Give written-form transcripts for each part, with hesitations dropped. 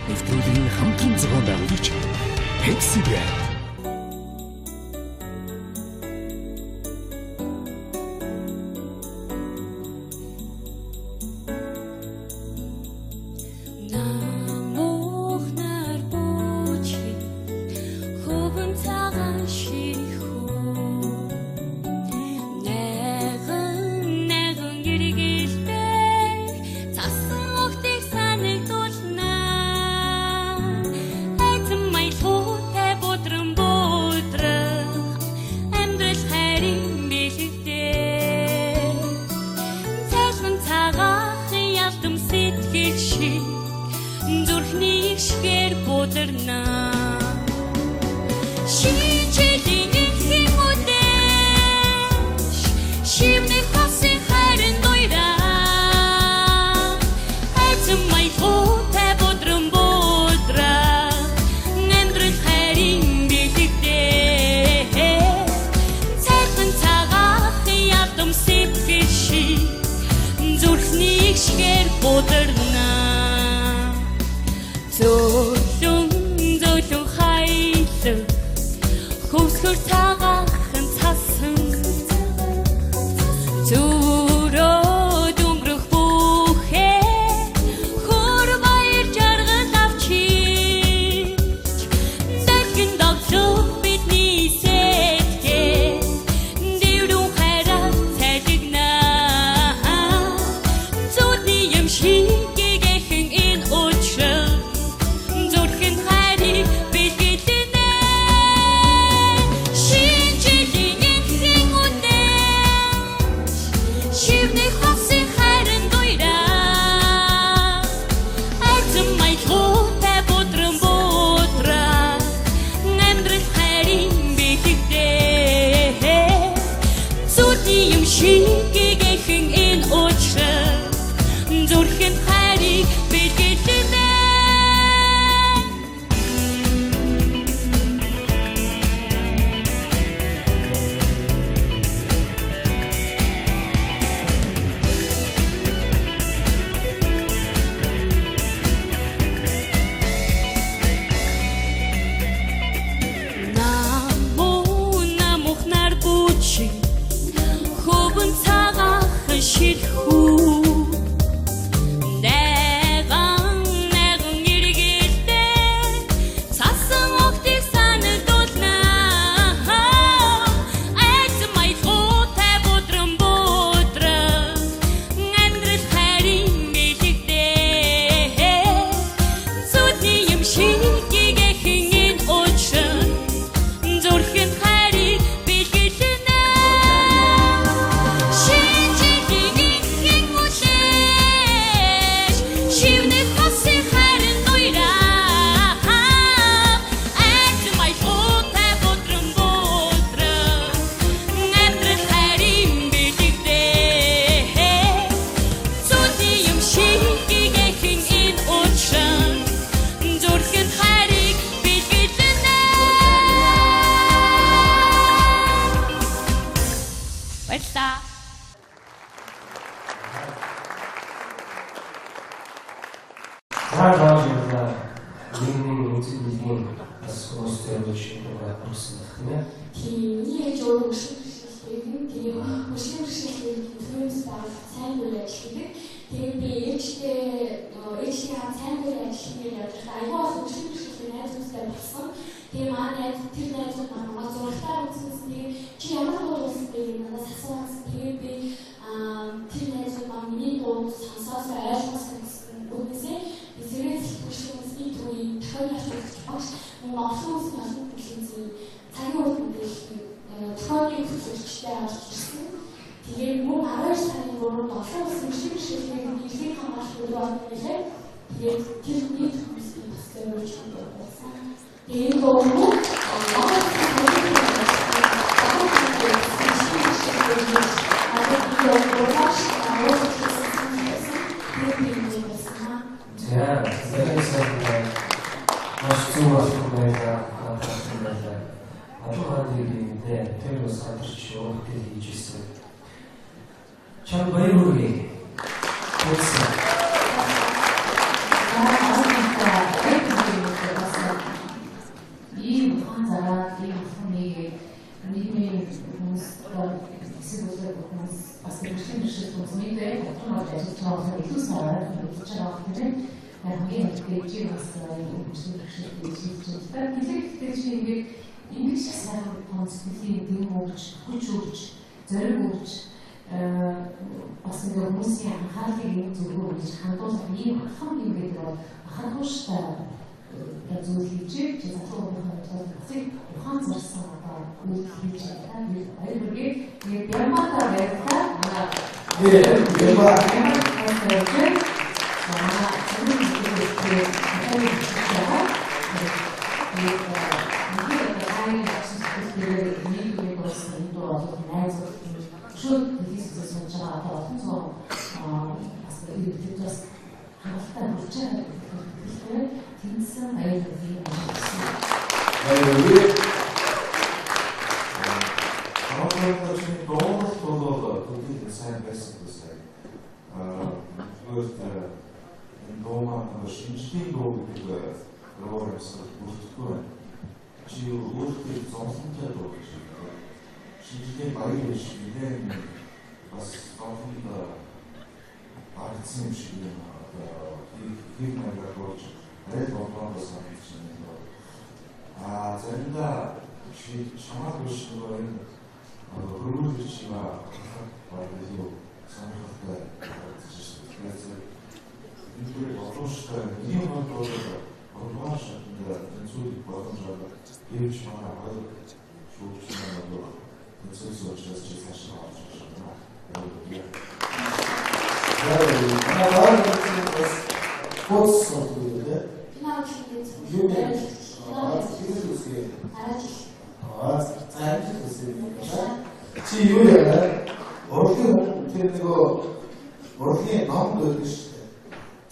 нэвтрүүлгийн хамтран зохион байгуулагч Pepsi Brand. 참 баярлалаа. бэрхшээл тусмынтэй тодорхой ажиллаж илүү сараар хийж байгаа гэдэг нь хамгийн ихтэй бас хөгжлийн бэрхшээл хийж байгаа. Тэгэхдээ чи ингэж сайн концептийн дэм өгч, хүч өгч, зориг өгч бас ингээ хүмүүсийн анхаарлыг нэг зөвгөө гэж хандуулах ийм ахам ингээд хандууштай зүйл хийж залуучуудын төлөвлөсийг ухаан зарсан одоо үйл хийж байгаа. Тэгээд Ямата байдлаа шинжлэхийн дуу гэдэг програмс бүртгэхгүй байна. Чи өөртөө зовлонтой дуу гэж байна. Шинжлэхийн баяр шиг нэлээд бас зовлонтой багцсан юм шиг юм. Хийх маягаар болж арай болоос санагдаж байна. Заримдаа чи чамаагүй шиг байна. Хөрвөл чима багц юу санагдаж байна. Энэ боловстой ийм бодлого боловч энэ боломжтой евч манай хоёр шүүгчнээ болоо процесс учраас чи цааш авч байна.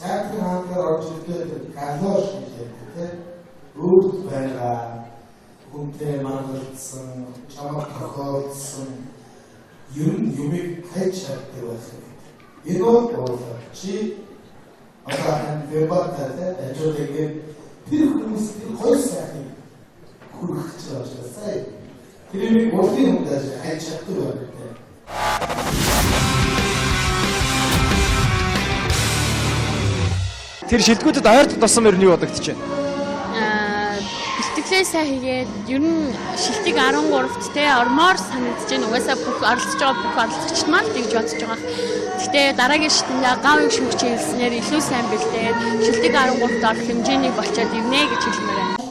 Театрын хаангаар орж ирээд галоош гэж ярьдаг. Өөрт байгаа хүнтэй мандалсан, чамд тохиолдсон ер нь юмыг хайж чаддаг байх юм. Энэ бол чи одоо вебатаа ажиглаад тэр хүмүүс тэр хоёр сайхныг хүргэх гэж байна. Сая тэрийг урдын хүндээс хайж чаддаг байх. Тэр шилдэгүүдэд ойр тусам ер нь юу бодогдож байна? Бэлтгэлээ сайн хийгээд ер нь шилдэг 13-т те ормоор санагдаж байна. Угаасаа бүх оролцож байгаа бүх оролцогчд маань тэгж бодож байгаа. Гэхдээ дараагийн шилдэндээ гавь шүүгч хэлснээр илүү сайн бэлдээд шилдэг 13-т орох хэмжээний болчиход ивнэ гэж хэлмээр байна.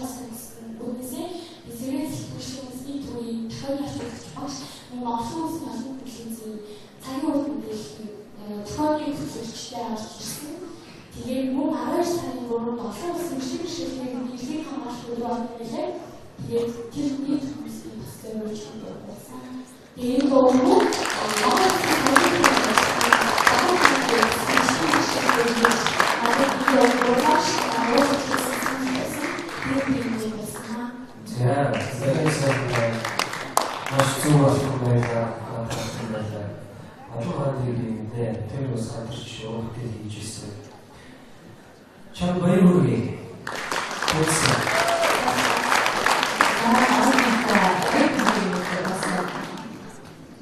Тэгээд мөн 12 сарын 3-нд олон улсын шиг шилжүүлэх нийлхийг хамгаалах төлөв нэлээ. Тэгээд тэр нийт хүмүүсийн төсөл өргөж байсан. Тэгээд энэ бол Чам баяргүй.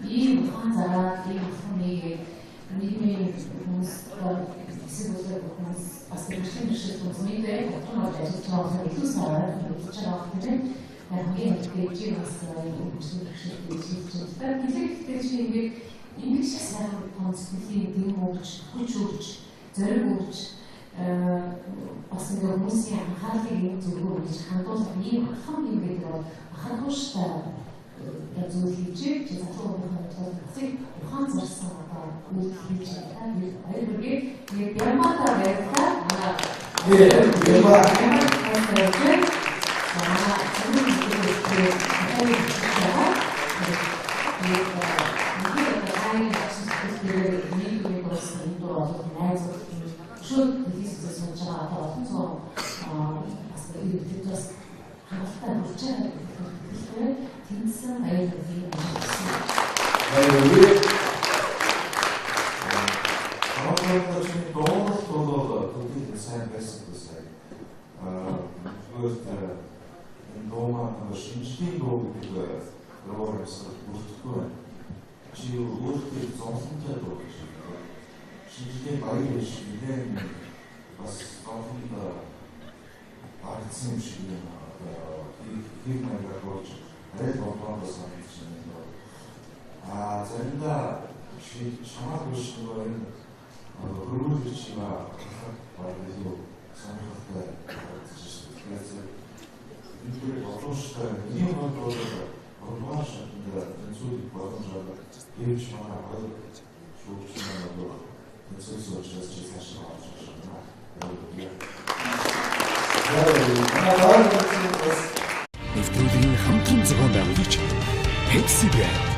ийм ухаан зараад ийм хүмүүнийг нийгмийн хүмүүс эсвэл хүмүүс бас бэрхшээл тусмынтэй тодорхой ажиллаж байгаа илүү сараар хийж байгаа гэдэг нь хамгийн ихтэй бас хөгжлийн бэрхшээл хийж байгаа. Тэгэхээр чи ингэж сайн концептийн дэм өгч, хүч өгч, зориг өгч бас ингээ хүмүүсийн анхаарлыг нэг зөвгөө гэж хандуулах ийм ахам ингээд хандууштай зүйл хийж залуучуудын төлөвлөсийг ухаан зарсан одоо үйл хийж байгаа. Ямата байдлаа шинжлэхийн дуу гэдэг програмс бүртгэхгүй байна. чи өөртөө зовлонтой дуу гэж байна. Шинжлэх баяр биш нэлээд бас зовлонд багцсан юм шиг юм. Их маягаар болж арай болоос санагдаж байна. Заримдаа шамаар биш нэг хөрвүүлж чима баглуу сонирхолтой гэж энэ боломжтой нэг боловч шатнд зүйл боломжтой гэж манай хоёр шүүгчмээр энэ зүйлсөө цааш авч Нэвтрүүлгийн хамтран зохион байгуулагч Pepsi Brand.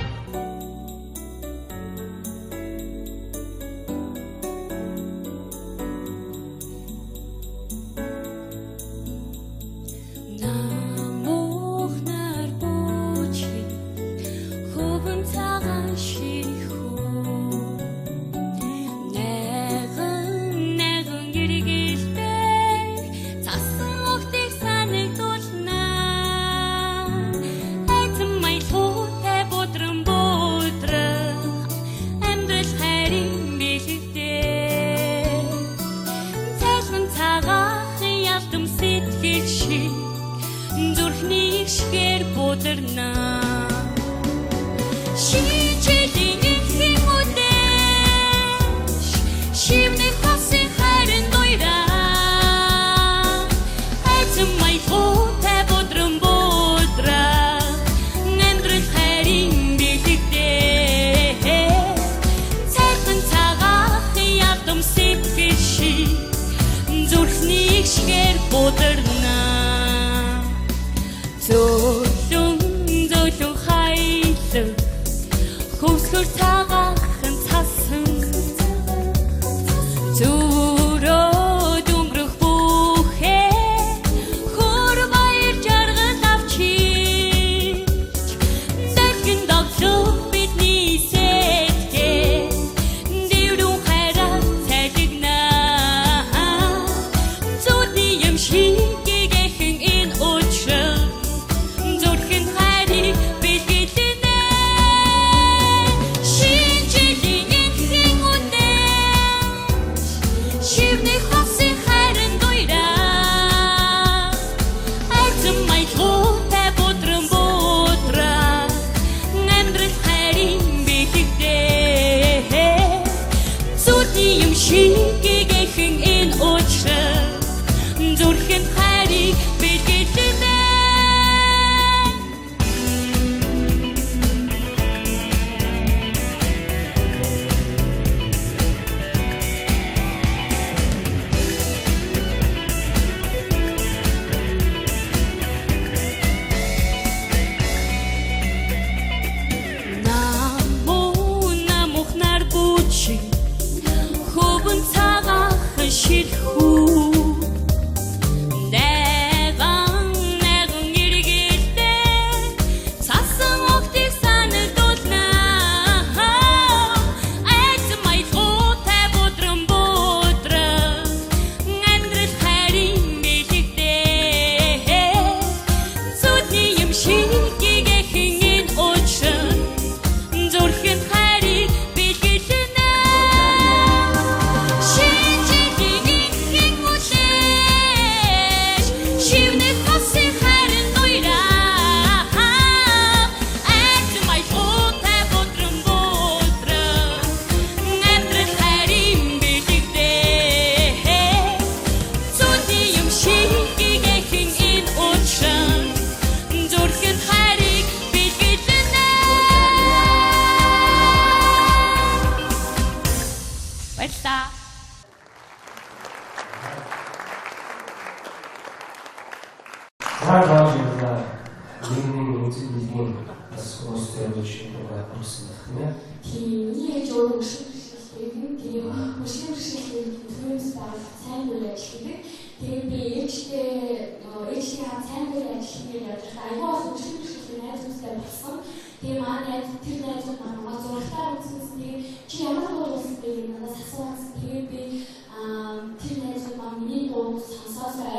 Тэгээ манай тэр найзууд манай зургатаар үзсэн. Чи ямар дуу үзсэн бэ? Надаас асуусан. Тэгээ би тэр найзууд маань миний дуу сонсоосоо